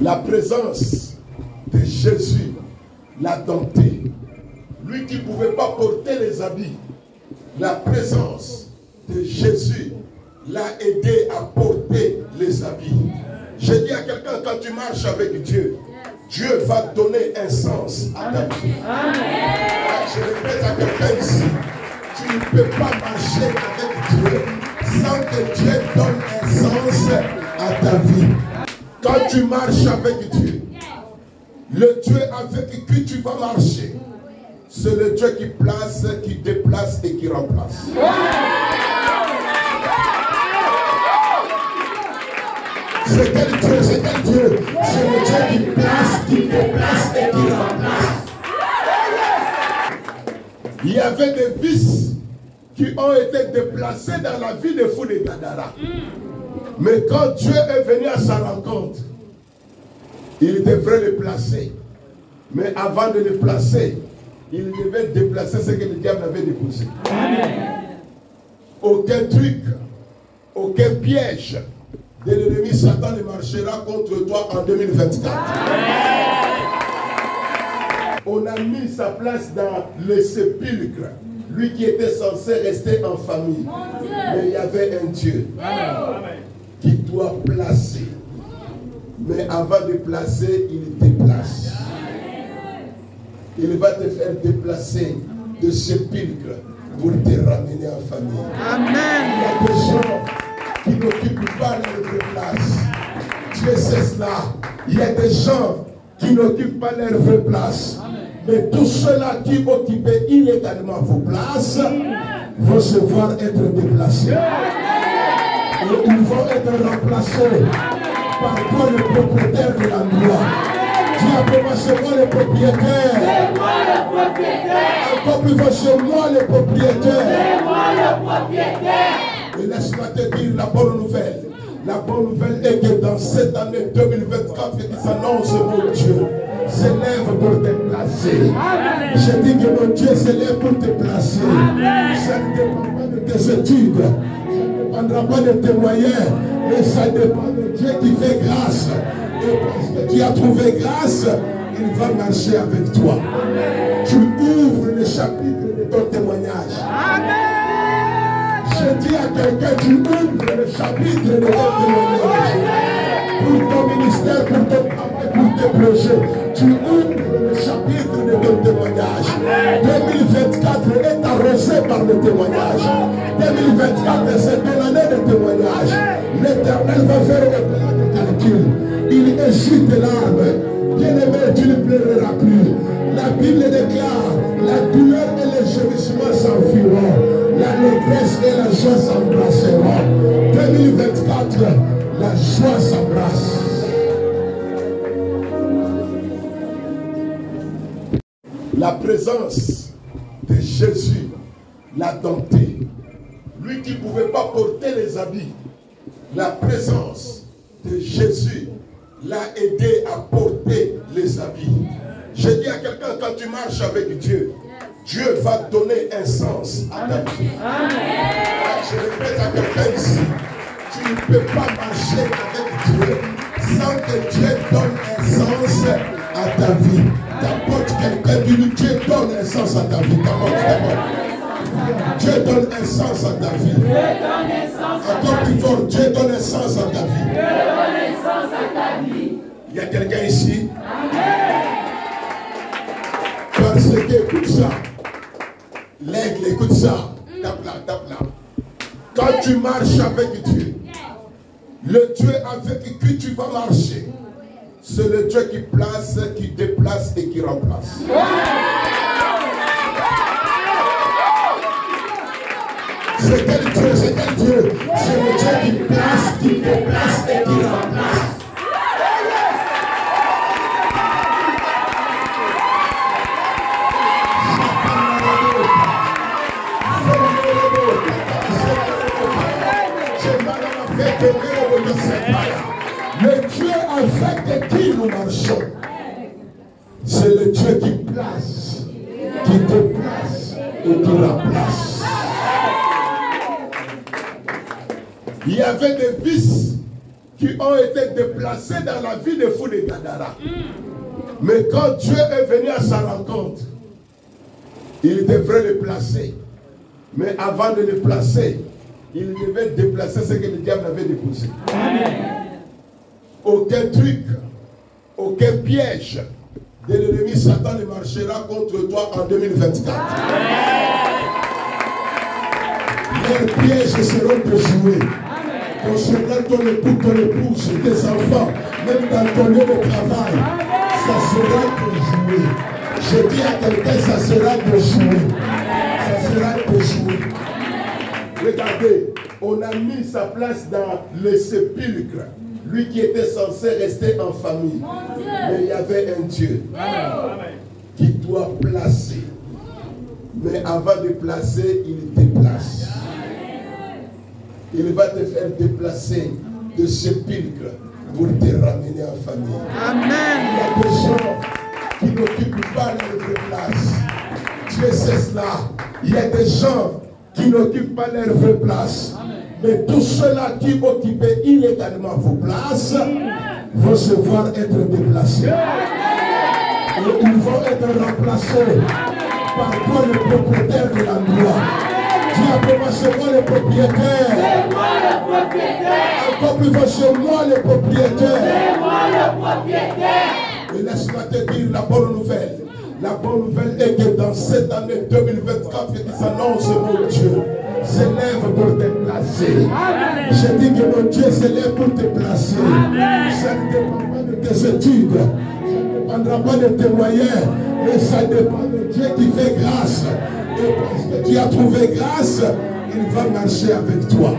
La présence de Jésus l'a dompté. Lui qui ne pouvait pas porter les habits, la présence de Jésus l'a aidé à porter les habits. Je dis à quelqu'un, quand tu marches avec Dieu, Dieu va donner un sens à ta vie. Je répète à quelqu'un ici, tu ne peux pas marcher avec Dieu sans que Dieu donne un sens à ta vie. Quand tu marches avec Dieu, le Dieu avec qui tu vas marcher, c'est le Dieu qui place, qui déplace et qui remplace. C'est quel Dieu? C'est quel Dieu? C'est le Dieu qui place, qui déplace et qui remplace. Il y avait des vices qui ont été déplacés dans la vie des fous de Gadara. Mais quand Dieu est venu à sa rencontre, il devrait les placer. Mais avant de les placer, il devait déplacer ce que le diable avait déposé. Aucun truc, aucun piège de l'ennemi Satan ne marchera contre toi en 2024. On a mis sa place dans le sépulcre. Lui qui était censé rester en famille. Mais il y avait un Dieu qui doit placer. Mais avant de placer, il déplace. Il va te faire déplacer de sépulcre pour te ramener en famille. Amen. Il y a des gens qui n'occupent pas leur vraie place. Dieu sait cela. Il y a des gens qui n'occupent pas leur vraie place. Mais tous ceux-là qui occupaient illégalement vos places vont se voir être déplacés. Et ils vont être remplacés par toi, le propriétaire de l'endroit. Dis après moi, c'est moi le propriétaire. C'est moi le propriétaire. Encore plus fort, c'est moi le propriétaire. C'est moi le propriétaire. Et laisse-moi te dire la bonne nouvelle. La bonne nouvelle est que dans cette année 2024, il s'annonce mon Dieu s'élève pour te placer. Amen. Je dis que mon Dieu s'élève pour te placer. Amen. Ça ne dépend pas de tes études. Ça ne dépendra pas de tes moyens. Et ça dépend de Dieu qui fait grâce. Et parce que tu as trouvé grâce, il va marcher avec toi. Amen. Tu ouvres le chapitre de ton témoignage. Amen. Je dis à quelqu'un, tu ouvres le chapitre de ton témoignage. Pour ton ministère, pour ton travail, pour tes projets. Tu ouvres le chapitre de ton témoignage. 2024 est arrosé par le témoignage. 2024, c'est ton année de témoignage. L'Éternel va faire le plan de calcul. Il essuie tes larmes. Bien-aimé, tu ne pleureras plus. La Bible déclare, la douleur et le gémissement s'enfuiront. L'allégresse et la joie s'embrasseront. 2024, la joie s'embrasse. La présence de Jésus l'a dompté. Lui qui ne pouvait pas porter les habits, la présence de Jésus l'a aidé à porter les habits. Je dis à quelqu'un, quand tu marches avec Dieu, Dieu va donner un sens à ta vie. Je répète à quelqu'un ici, tu ne peux pas marcher avec Dieu sans que Dieu donne un sens à ta vie. T'apporte quelqu'un qui dit Dieu donne un sens à ta vie. Dieu donne un sens à ta vie. Encore plus fort, Dieu donne un sens à ta vie. Il y a quelqu'un ici? Parce que, écoute ça. L'aigle, écoute ça. Tape là, tape là. Quand tu marches avec Dieu, le Dieu avec qui tu vas marcher, c'est le Dieu qui place, qui déplace et qui remplace. C'est quel Dieu? C'est quel Dieu? C'est le Dieu qui place, qui déplace et qui remplace. Le Dieu avec qui nous marchons, c'est le Dieu qui place, qui déplace et qui remplace. Il y avait des vices qui ont été déplacés dans la vie des fous de Gadara. Mais quand Dieu est venu à sa rencontre, il devrait les placer. Mais avant de les placer, il devait déplacer ce que le diable avait déposé. Aucun truc, aucun piège de l'ennemi Satan ne marchera contre toi en 2024. Leurs pièges seront déjoués. Concernant ton époux, ton épouse, tes enfants, même dans ton lieu de travail, ça sera déjoué. Je dis à quelqu'un, ça sera déjoué. Ça sera déjoué. Regardez, on a mis sa place dans le sépulcre. Lui qui était censé rester en famille. Mais il y avait un Dieu qui doit placer. Mais avant de placer, il déplace. Il va te faire déplacer de sépulcre pour te ramener en famille. Amen. Il y a des gens qui n'occupent pas leur vraie place. Dieu sait cela. Il y a des gens qui n'occupent pas leur vraie place. Mais tous ceux-là qui occupaient illégalement vos places vont se voir être déplacés. Et ils vont être remplacés par toi, le propriétaire de l'endroit. Dis après moi, c'est moi le propriétaire. C'est moi le propriétaire. Encore plus fort, c'est moi le propriétaire. C'est moi le propriétaire. Et laisse-moi te dire la bonne nouvelle. La bonne nouvelle est que dans cette année 2024 qui s'annonce, mon Dieu s'élève pour te placer. Je dis que mon Dieu s'élève pour te placer. Ça ne dépend pas de tes études. Ça ne dépendra pas de tes moyens. Mais ça dépend de Dieu qui fait grâce. Et parce que tu as trouvé grâce, il va marcher avec toi.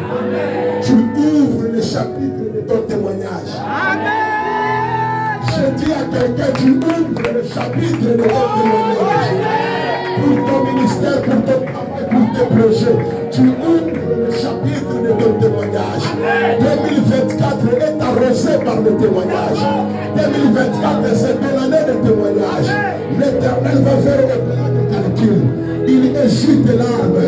Tu ouvres le chapitre de ton témoignage. Je dis à quelqu'un, tu ouvres le chapitre de ton témoignage. Pour ton ministère, pour ton travail, pour tes projets. Tu ouvres le chapitre de ton témoignage. 2024 est arrosé par le témoignage. 2024 c'est de l'année de témoignage. L'Éternel va faire le plan de calcul. Il essuie tes larmes.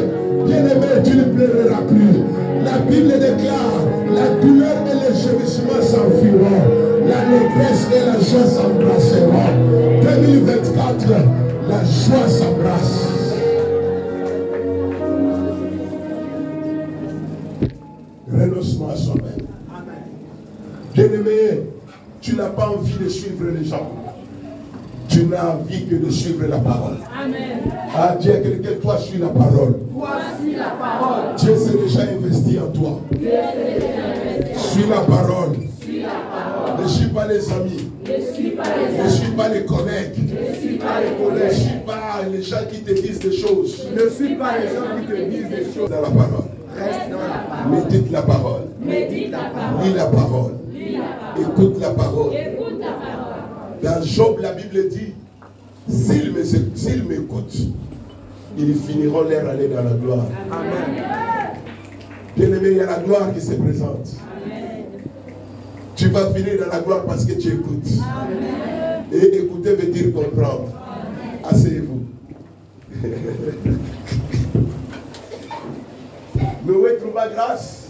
Bien-aimé, tu ne pleureras plus. La Bible déclare, la douleur et le gémissement s'enfuiront. L'allégresse et la joie s'embrasseront. 2024, la joie s'embrasse. Renoncement à soi-même. Bien-aimé, tu n'as pas envie de suivre les gens. Tu n'as envie que de suivre la parole. Amen. Ah, dis à quelqu'un, toi suis la parole. Toi suis la parole. Dieu s'est déjà investi en toi. Suis la parole. Ne suis pas les amis. Ne suis pas les collègues. Ne suis pas les gens qui te disent des choses. Ne suis pas les gens qui te disent des choses. Dans la parole. Reste dans la parole. Médite la parole. Médite la parole. Lis la parole. Écoute la parole. Écoute la parole. Dans Job, la Bible dit, s'ils m'écoutent, ils finiront leur année dans la gloire. Amen. Bien-aimé, il y a la gloire qui se présente. Amen. Tu vas finir dans la gloire parce que tu écoutes. Amen. Et écouter veut dire comprendre. Asseyez-vous. Mais où est ma grâce?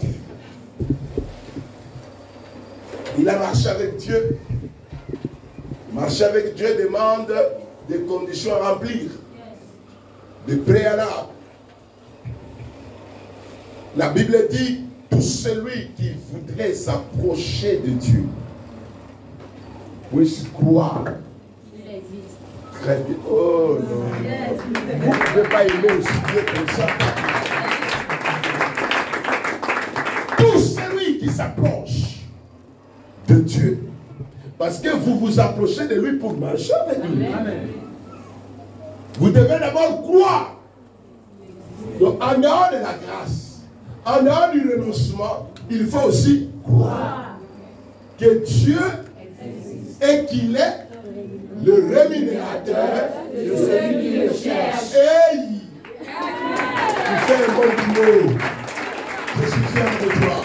Il a marché avec Dieu. Marcher avec Dieu demande des conditions à remplir, des préalables. La Bible dit, tout celui qui voudrait s'approcher de Dieu puisse croire. Il existe. Très bien. Oh non. Vous ne pouvez pas aimer aussi Dieu comme ça. Tout celui qui s'approche de Dieu. Parce que vous vous approchez de lui pour marcher avec lui. Amen. Vous devez d'abord croire. Donc, en dehors de la grâce, en dehors du renoncement, il faut aussi croire que Dieu est qu'il est le rémunérateur de celui qui le cherche. Hey! Tu fais un bon boulot. Je suis fier de toi.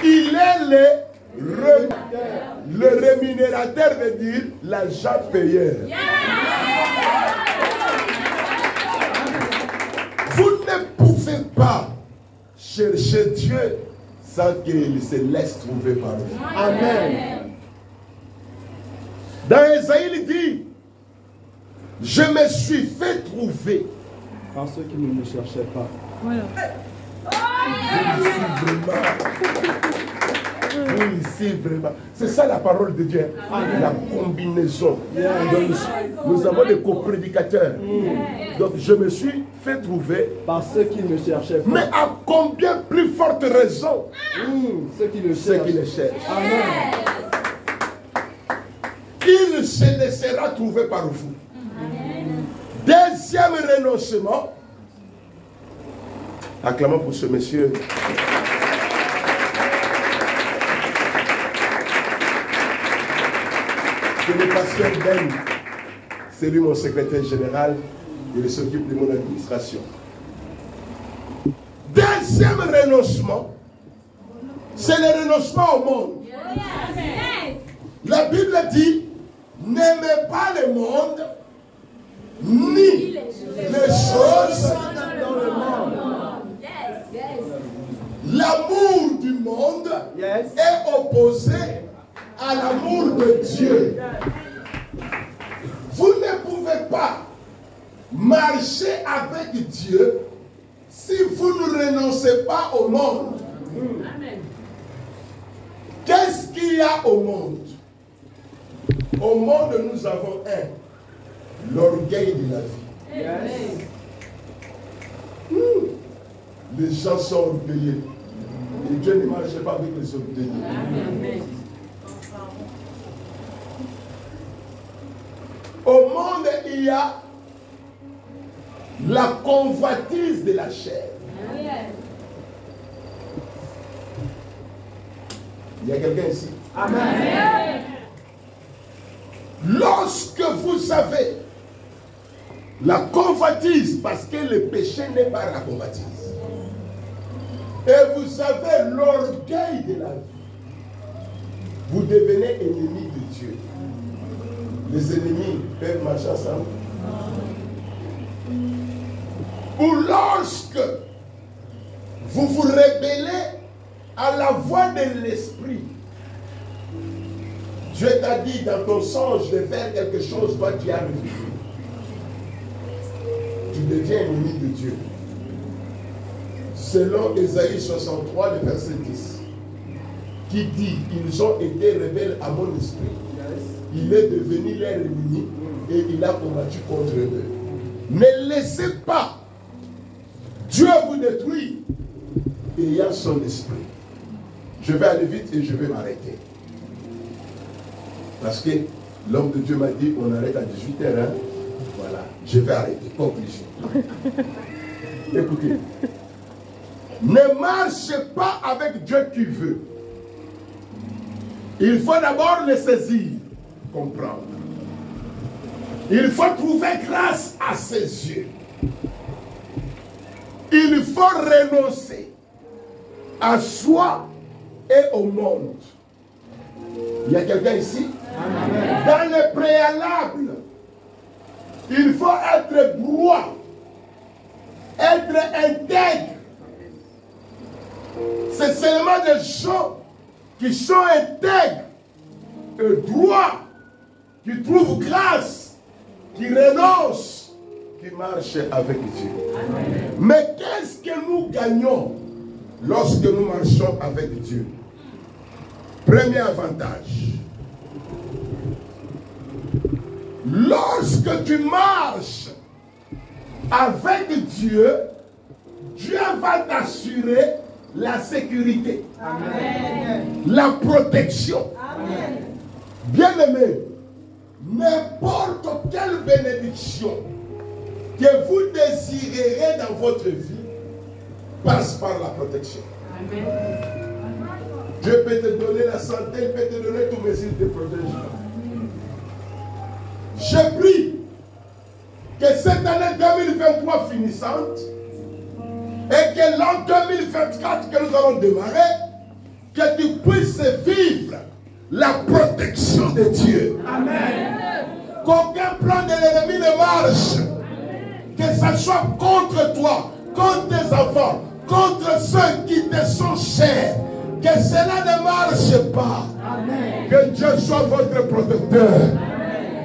Il est le rémunérateur veut dire l'agent payeur. Vous ne pouvez pas chercher Dieu sans qu'il se laisse trouver par eux. Amen. Dans Ésaïe, il dit, je me suis fait trouver par ceux qui ne me cherchaient pas. Voilà. Vous ici vraiment. C'est ça la parole de Dieu. La combinaison. Donc, nous avons des coprédicateurs. Donc je me suis fait trouver par ceux qui ne cherchaient pas. Mais à combien plus forte raison ceux qui le cherchent. Amen. Il se laissera trouver par vous. Deuxième renoncement. Acclamons pour ce monsieur. C'est le pasteur Ben. C'est lui mon secrétaire général. Il s'occupe de mon administration. Deuxième renoncement, c'est le renoncement au monde. La Bible dit, n'aimez pas le monde, ni les choses dans le monde. L'amour du monde est opposé à l'amour de Dieu. Vous ne pouvez pas marcher avec Dieu si vous ne renoncez pas au monde. Qu'est-ce qu'il y a au monde? Au monde, nous avons l'orgueil de la vie. Les gens sont orgueilleux. Et Dieu ne marche pas avec les orgueilleux. Au monde, il y a la convoitise de la chair. Il y a quelqu'un ici? Amen. Lorsque vous avez la convoitise, parce que le péché n'est pas la convoitise, et vous avez l'orgueil de la vie, vous devenez ennemi de Dieu. Les ennemis peuvent marcher ensemble. Ou lorsque vous vous rébellez à la voix de l'esprit, Dieu t'a dit dans ton songe de faire quelque chose, toi tu as refusé. Tu deviens ennemi de Dieu. Selon Ésaïe 63, le verset 10, qui dit, ils ont été rebelles à mon esprit. Il est devenu leur ennemi et il a combattu contre eux. Ne laissez pas Dieu vous détruire ayant son esprit. Je vais aller vite et je vais m'arrêter. Parce que l'homme de Dieu m'a dit on arrête à 18h. Hein? Voilà, je vais arrêter. Conclusion. Écoutez. Ne marche pas avec Dieu qui veut. Il faut d'abord le saisir, comprendre. Il faut trouver grâce à ses yeux. Il faut renoncer à soi et au monde. Il y a quelqu'un ici? Amen. Dans le préalable, il faut être droit, être intègre. C'est seulement des gens qui sont intègres et droits, qui trouvent grâce, qui renoncent, qui marchent avec Dieu. Amen. Mais qu'est-ce que nous gagnons lorsque nous marchons avec Dieu? Premier avantage. Lorsque tu marches avec Dieu, Dieu va t'assurer la sécurité, amen, la protection. Amen. Bien-aimé, n'importe quelle bénédiction que vous désirerez dans votre vie passe par la protection. Amen. Dieu peut te donner la santé, il peut te donner tous mesures de protection. Je prie que cette année 2023 finissante et que l'an 2024 que nous allons démarrer, que tu puisses vivre la protection de Dieu. Amen. Qu'aucun plan de l'ennemi ne marche. Que ça soit contre toi, contre tes enfants, contre ceux qui te sont chers. Que cela ne marche pas. Amen. Que Dieu soit votre protecteur.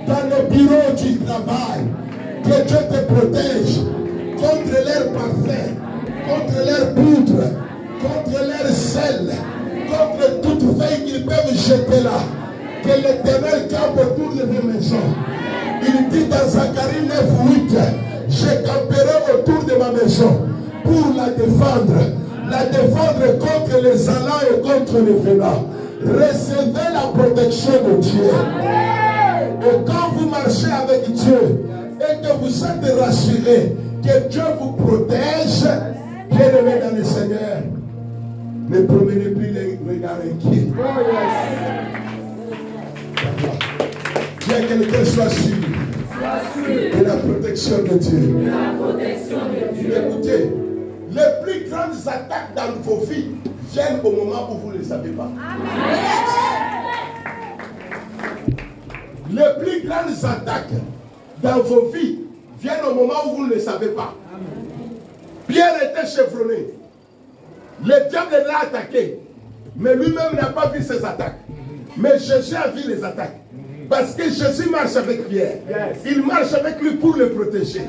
Dans le bureau du travail, que Dieu te protège contre l'air parfait, contre l'air poudre, contre l'air sel, contre toute feuille qu'ils peuvent jeter là. Que l'Éternel campe autour de vos maisons. Il dit dans Zacharie 9:8, je camperai autour de ma maison pour la défendre contre les allants et contre les venants. Recevez la protection de Dieu. Et quand vous marchez avec Dieu et que vous êtes rassurés que Dieu vous protège, bien-aimés dans le Seigneur, ne promenez plus les regards inquiets. Bien que quelqu'un soit sûr de la protection de Dieu. Écoutez, les plus grandes attaques dans vos vies viennent au moment où vous ne les savez pas. Les plus grandes attaques dans vos vies viennent au moment où vous ne les savez pas. Pierre était chevronné. Le diable l'a attaqué. Mais lui-même n'a pas vu ses attaques. Mais Jésus a vu les attaques. Parce que Jésus marche avec Pierre. Il marche avec lui pour le protéger.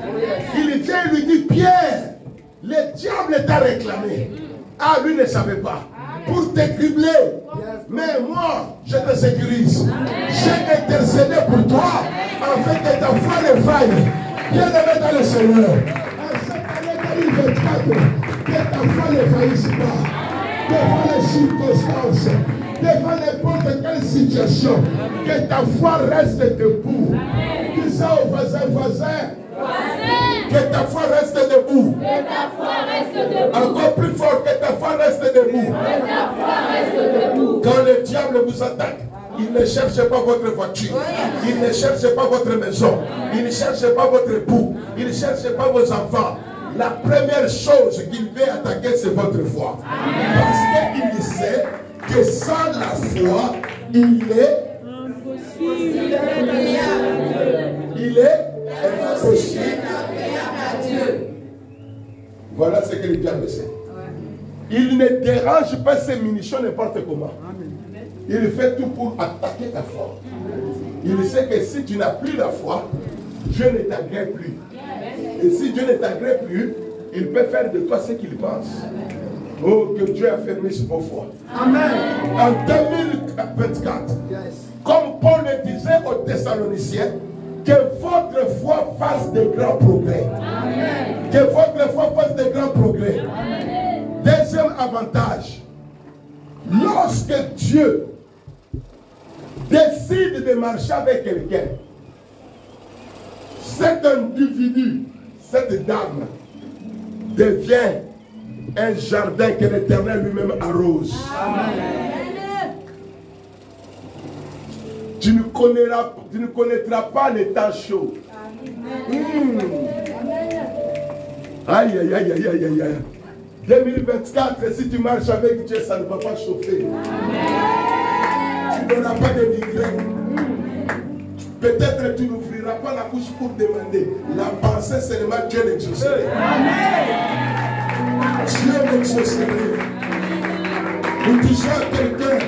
Il vient et lui dit, Pierre, le diable t'a réclamé. Ah, lui ne savait pas. Pour te cribler. Mais moi, je te sécurise. J'ai intercédé pour toi afin que ta foi ne faille. Bien-aimé dans le Seigneur. En cette année 2024, que ta foi ne faillisse pas. Devant les circonstances, devant n'importe quelle situation, que ta foi reste debout. Dis ça au voisin. Que ta foi reste debout. Encore plus fort, que ta foi reste debout. Quand le diable vous attaque, il ne cherche pas votre voiture, il ne cherche pas votre maison, il ne cherche pas votre époux, il ne cherche pas vos enfants. La première chose qu'il veut attaquer, c'est votre foi. Parce qu'il sait que sans la foi, il est impossible. Voilà ce que le diable sait. Il ne dérange pas ses munitions n'importe comment. Il fait tout pour attaquer ta foi. Il sait que si tu n'as plus la foi, Dieu ne t'agrée plus. Et si Dieu ne t'agrée plus, il peut faire de toi ce qu'il pense. Oh, que Dieu a fermé sur vos foi. Amen. En 2024, comme Paul le disait aux Thessaloniciens, que votre foi fasse de grands progrès. Amen. Que votre foi fasse de grands progrès. Amen. Deuxième avantage, lorsque Dieu décide de marcher avec quelqu'un, cet individu, cette dame, devient un jardin que l'Éternel lui-même arrose. Amen. Tu ne connaîtras pas les temps chauds. Aïe, aïe, aïe, aïe, aïe, aïe. 2024, si tu marches avec Dieu, ça ne va pas chauffer. Tu n'auras pas de migraine. Peut-être tu n'ouvriras pas la bouche pour demander. La pensée seulement Dieu l'exaucerait. Dieu l'exaucerait. Nous disons à quelqu'un,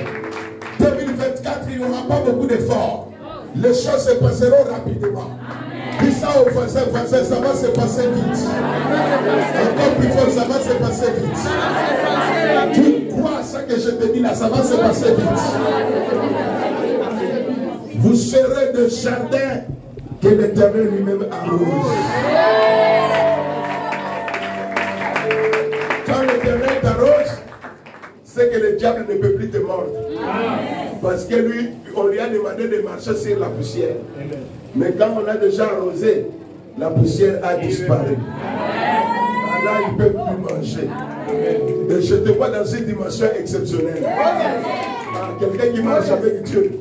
2024, il n'y aura pas beaucoup d'efforts. Les choses se passeront rapidement. Dis ça aux voisins, ça va se passer vite. Encore plus fort, ça va se passer vite. Tu crois ce que je te dis là, ça va se passer vite. Vous serez des jardins que l'Éternel lui-même arrose. Quand l'Éternel t'arrose, c'est que le diable ne peut plus te mordre. Parce que lui, on lui a demandé de marcher sur la poussière. Mais quand on a déjà arrosé, la poussière a disparu. Là, il ne peut plus manger. Et je te vois dans une dimension exceptionnelle. Quelqu'un qui marche avec Dieu.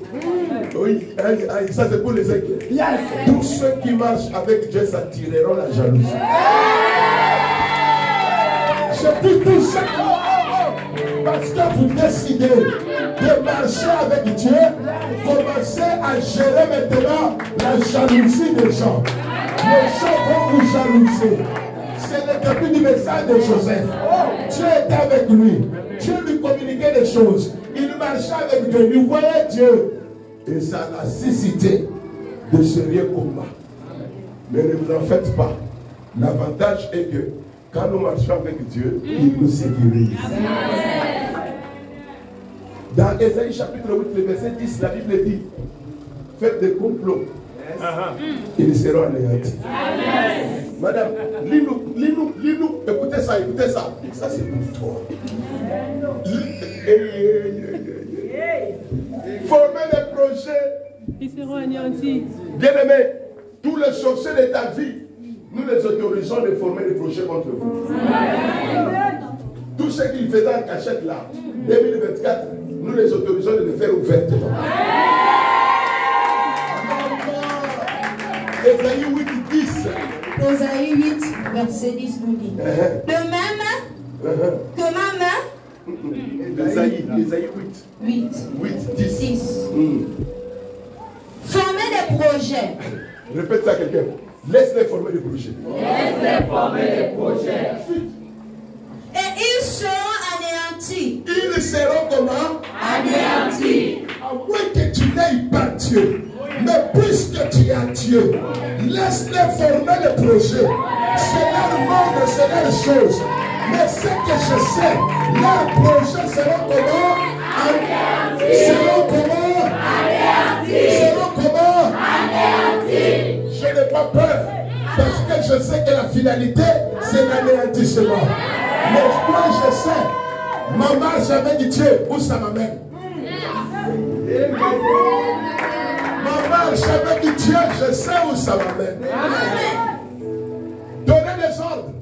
Oui, ça c'est pour les éclairs. Tous ceux qui marchent avec Dieu s'attireront la jalousie. Je dis tous ceux qui... Parce que vous décidez de marcher avec Dieu, commencez à gérer maintenant la jalousie des gens. Les gens vont vous jalouser. C'est le début du message de Joseph. Dieu était avec lui. Dieu lui communique expliquait des choses. Il marchait avec Dieu, il voyait Dieu. Et ça l'a suscité de sérieux combats. Mais ne vous en faites pas. L'avantage est que quand nous marchons avec Dieu, il nous sécurise. Dans Ésaïe chapitre 8, le verset 10, la Bible dit, faites des complots. Ils seront anéantis. Madame, lis-nous, écoutez ça. Ça c'est pour toi. Former des projets. Ils seront anéantis. Bien-aimés, tous les sorciers de ta vie, nous les autorisons de former des projets contre vous. Tout ce qu'ils faisaient en cachette là, 2024, nous les autorisons de le faire ouvertement. Ésaïe 8, 10. Ésaïe 8, verset 10 nous dit. De même que ma main. Ésaïe 8. 10. Former des projets. Répète ça à quelqu'un. Laisse-les former des projets. Et ils seront anéantis. Ils seront comment? Anéantis. À moins que tu n'ailles pas Dieu. Mais puisque tu as Dieu, laisse-les former des projets. C'est leur monde, c'est leur chose. Mais ce que je sais, leurs projets seront comment? Seront comment? Seront comment? Je n'ai pas peur. Parce que je sais que la finalité, c'est l'anéantissement. Mais moi, je sais, ma marche avec Dieu, où ça m'amène? Ma marche avec Dieu, je sais où ça m'amène. Donnez des ordres.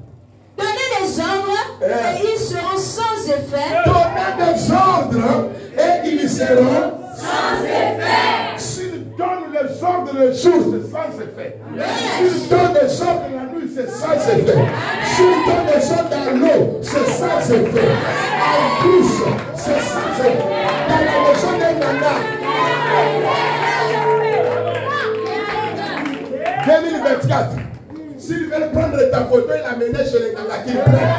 Donnez des ordres et ils seront sans effet. Donnez des ordres et ils seront sans effet. S'ils donnent les ordres le jour, c'est sans effet. S'ils donnent des ordres la nuit, c'est sans effet. S'ils donnent des ordres dans l'eau, c'est sans effet. En plus, c'est sans effet. Dans la maison des nanas. 2024. S'ils veulent prendre ta photo et l'amener chez les nanas qu'ils prennent.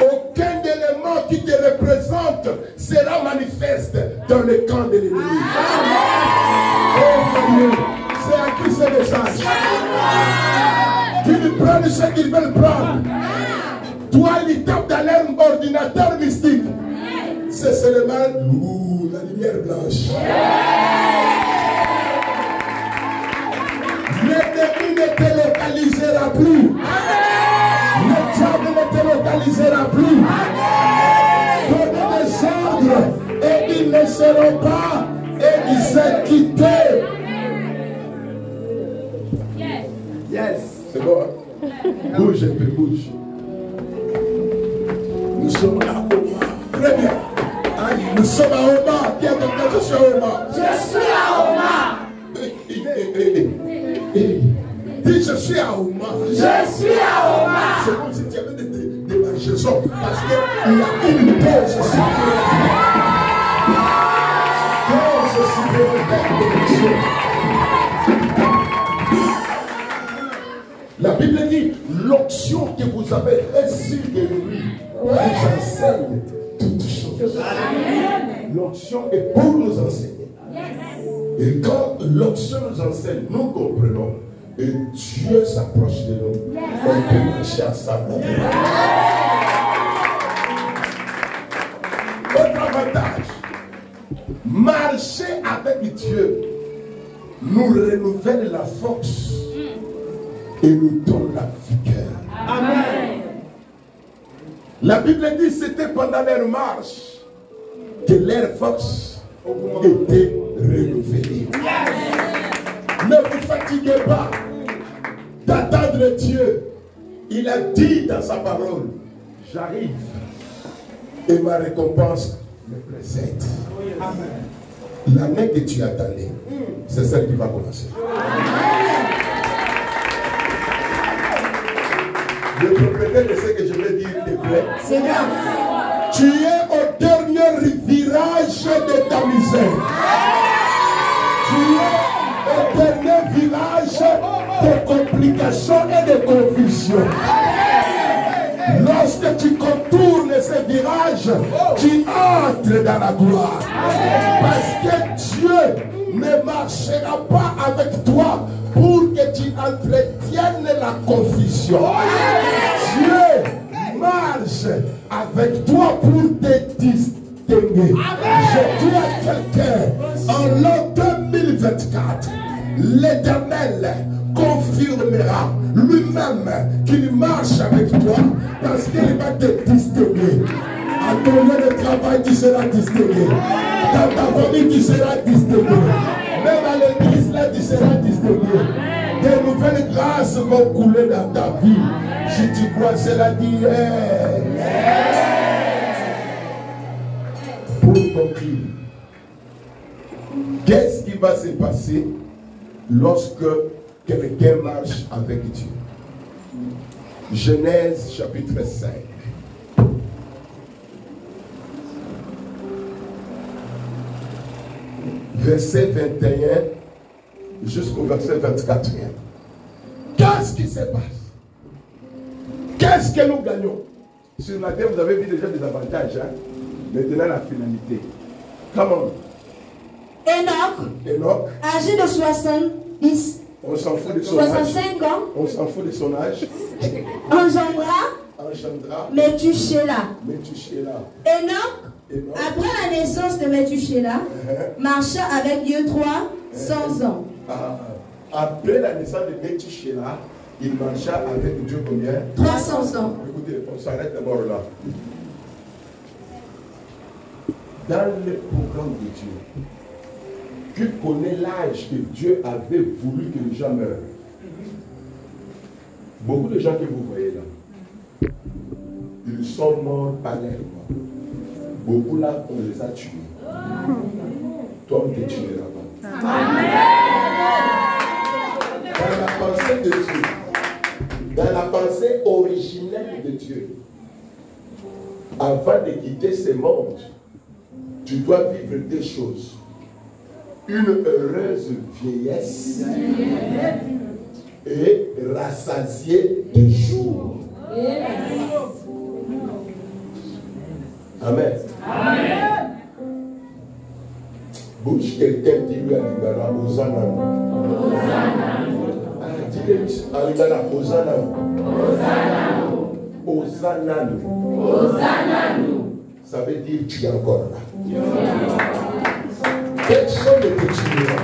Aucun élément qui te représente sera manifeste dans le camp de l'ennemi. Oh mon Dieu, c'est à qui ce message? Qu'ils prennent ce qu'ils veulent prendre. Toi, ils tapent dans leur ordinateur mystique. C'est seulement la lumière blanche. L'ennemi ne te localisera plus. Le diable ne te localisera plus. Donnez des ordres et ils ne seront pas exécutés. Yes. C'est bon. Hein? Bouge un peu, bouge. Nous sommes à Oma. Très bien. Hein? Nous sommes à Oma. Dis à quelqu'un, je suis à Oma. Je suis à Oma. Dis, je suis à Oma. Je suis à Oma. C'est comme si tu avais des marchaisons. Parce qu'il y a une pause La Bible dit, l'onction que vous avez reçue de lui vous enseigne toutes choses. L'onction est pour nous enseigner. Et quand l'onction nous enseigne, nous comprenons. Et Dieu s'approche de nous. On peut marcher ensemble. Autre avantage, marcher avec Dieu nous renouvelle la force et nous donne la vigueur. Amen. La Bible dit que c'était pendant leur marche que leur force était renouvelée. Ne vous fatiguez pas d'attendre Dieu. Il a dit dans sa parole, j'arrive et ma récompense me précède. L'année que tu attendais, c'est celle qui va commencer. Le propriétaire de ce que je vais dire te plaît. C'est bien. Tu es au dernier virage de ta misère. Tu es au dernier virage de complications et de confusion. Lorsque tu contournes ces virages, tu entres dans la gloire. Parce que Dieu ne marchera pas avec toi pour que tu entretiennes la confusion. Dieu marche avec toi pour te distinguer. Je dis à quelqu'un, en l'an 2024, l'Éternel confirmera lui-même qu'il marche avec toi parce qu'il va te distinguer. À ton lieu de travail, tu seras distingué. Dans ta famille, tu seras distingué. Même à l'église, là, tu seras distingué. Des nouvelles grâces vont couler dans ta vie. Si tu crois cela, dis Pour conclure, qu'est-ce qui va se passer lorsque quelqu'un marche avec Dieu? Genèse chapitre 5. Verset 21 jusqu'au verset 24. Qu'est-ce qui se passe? Qu'est-ce que nous gagnons? Sur la terre, vous avez vu déjà des avantages. Hein? Maintenant, la finalité. Comment? Enoch, âgé de 70, on s'en fout de son âge. 65 ans, On s'en fout de son âge. engendra Métuchéla. Enoch, après la naissance de Métuchéla, marcha avec Dieu 300 ans. Après la naissance de Métuchéla, il marcha avec Dieu combien? 300 ans. Écoutez, on s'arrête d'abord là. Dans le programme de Dieu, tu connais l'âge que Dieu avait voulu que les gens meurent. Beaucoup de gens que vous voyez là, ils sont morts par l'air. Beaucoup là, on les a tués. Toi, on ne te tuera pas. Dans la pensée de Dieu, dans la pensée originelle de Dieu, avant de quitter ce monde, tu dois vivre deux choses. Une heureuse vieillesse et rassasier de jours. Amen. Bouge quelqu'un, dis-lui à Lingala, Hosanna. Dis-lui à Lingala, Hosanna. Hosanna. Ça veut dire tu es encore là. Personne ne te tuera.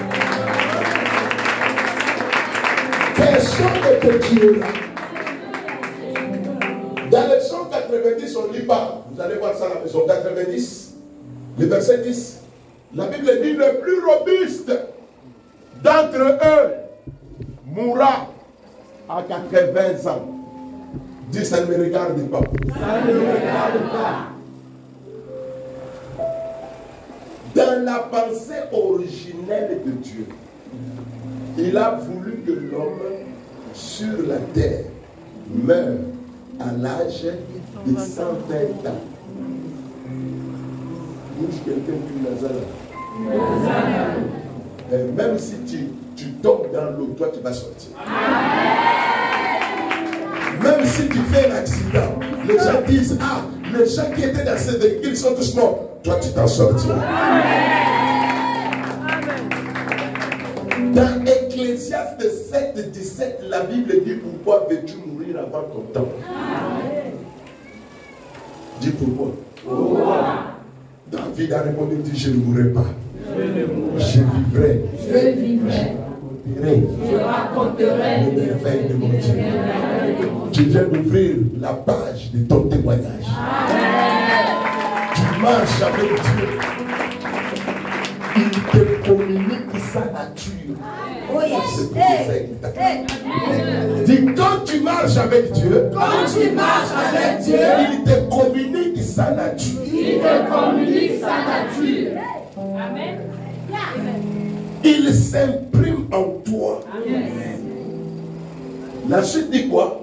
Personne ne te tuera. Dans le psaume 90, on ne lit pas. Vous allez voir ça dans le psaume 90, le verset 10. La Bible dit le plus robuste d'entre eux mourra à 80 ans. Dis, ça ne me regarde pas. Ça ne me regarde pas. Dans la pensée originelle de Dieu, il a voulu que l'homme sur la terre meure à l'âge de 120 ans. Bouge quelqu'un du Nazareth. Même si tu tombes dans l'eau, toi tu vas sortir. Même si tu fais un accident, les gens disent, ah, les gens qui étaient dans ces véhicules sont tous morts. Toi tu t'en sortiras. Dans Ecclésiaste 7, 17, la Bible dit pourquoi veux-tu mourir avant ton temps? Dis pourquoi. David a répondu, dit je ne mourrai pas. Je vivrai. Je raconterai le merveille de mon Dieu. Tu viens d'ouvrir la page de ton témoignage. Tu marches avec Dieu. Il te communique sa nature. Oh yes. Dis quand tu marches avec Dieu, il te communique sa nature. Amen. Il s'imprime en toi. La suite dit quoi?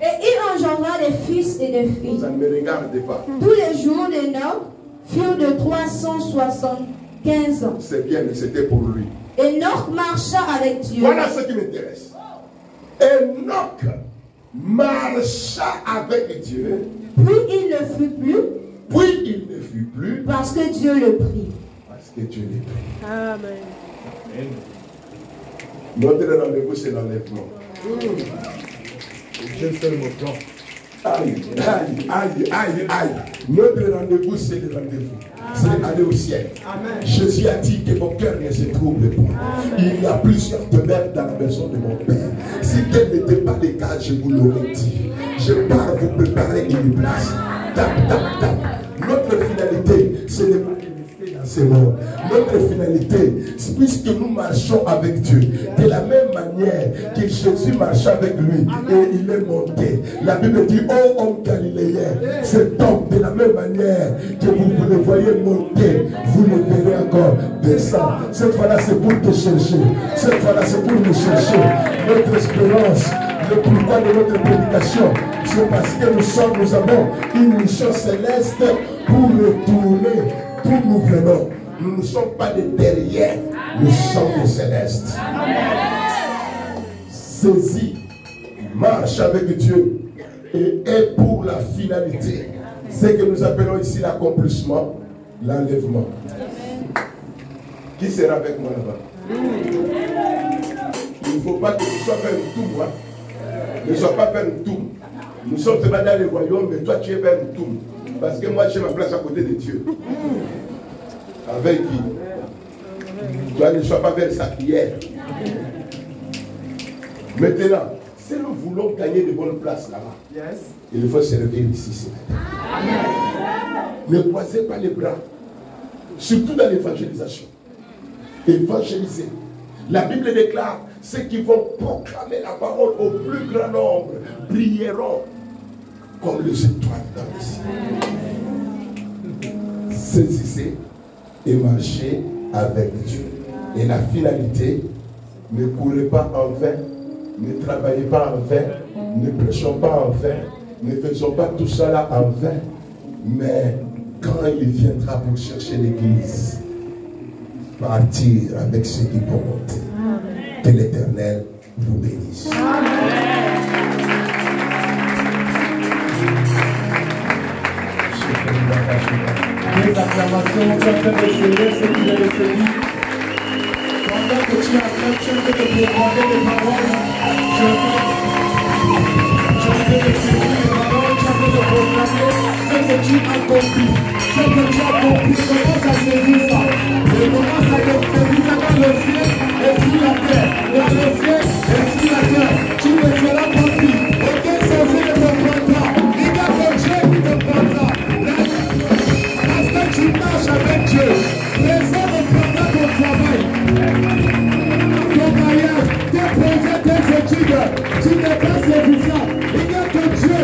Et il engendra des fils et des filles. Ça ne me regarde pas. Tous les jours d'Enoch furent de 375 ans. C'est bien, mais c'était pour lui. Enoch marcha avec Dieu. Voilà ce qui m'intéresse. Enoch marcha avec Dieu. Puis il ne fut plus. Puis il ne fut plus. Parce que Dieu le prit. Parce que Dieu le prit. Amen. Notre rendez-vous, c'est l'enlèvement. Dieu seul mon plan. Aïe, aïe, aïe, aïe, aïe. Notre rendez-vous, c'est le rendez-vous. C'est aller au ciel. Amen. Jésus a dit que mon cœur ne se trouble pas. Il y a plusieurs demeures dans la maison de mon Père. Si tel n'était pas le cas, je vous l'aurais dit. Je pars vous préparer une place. Tap, tap, tap. Notre finalité, c'est de manifester dans ce monde. Notre finalité, c'est puisque nous marchons avec Dieu, de la même manière que Jésus marchait avec lui et il est monté. La Bible dit, oh homme galiléen, cet homme, de la même manière que vous le voyez monter, vous le verrez encore descendre. Cette fois-là, c'est pour te chercher. Cette fois-là, c'est pour nous chercher. Notre espérance, le pourquoi de notre prédication, c'est parce que nous avons une mission céleste pour retourner d'où nous venons. Nous ne sommes pas des derrière, nous sommes des célestes. Saisis, marche avec Dieu et est pour la finalité. C'est que nous appelons ici l'accomplissement, l'enlèvement. Qui sera avec moi là-bas? Il ne faut pas que tu sois vers le tout, hein? Ne sois pas vers le tout. Nous sommes seulement dans le royaume, mais toi tu es vers le tout. Parce que moi j'ai ma place à côté de Dieu. Avec qui? Toi ne sois pas vers sa prière. Maintenant, si nous voulons gagner de bonnes places là-bas, il faut se lever ici ce matin. Ne croisez pas les bras. Surtout dans l'évangélisation. Évangéliser. La Bible déclare, ceux qui vont proclamer la parole au plus grand nombre brilleront comme les étoiles dans le ciel. Saisissez et marchez avec Dieu. Et la finalité, ne courez pas en vain, ne travaillez pas en vain, ne prêchons pas en vain, ne faisons pas tout cela en vain. Mais quand il viendra pour chercher l'église, partir avec ceux qui vont monter. Que l'Éternel vous bénisse. Les acclamations, tu es en train de célébrer ce qu'il est reçu. Pendant que tu es en train de te proclamer les paroles, tu es en train de célébrer les paroles, tu es en train de proclamer ce que tu as compris. Ce que tu as compris, commence à saisir ça. Et commence à saisir ça dans le ciel et sur la terre. Dans le ciel et sur la terre. Tu ne seras pas pris. Aucun sorcier ne te prendra. Il y a que Dieu qui te prendra. Parce que tu marches avec Dieu. Les hommes ne prendront pas ton travail. Ton mariage, tes projets, tes études. Tu n'es pas serviciable. Il y a que Dieu.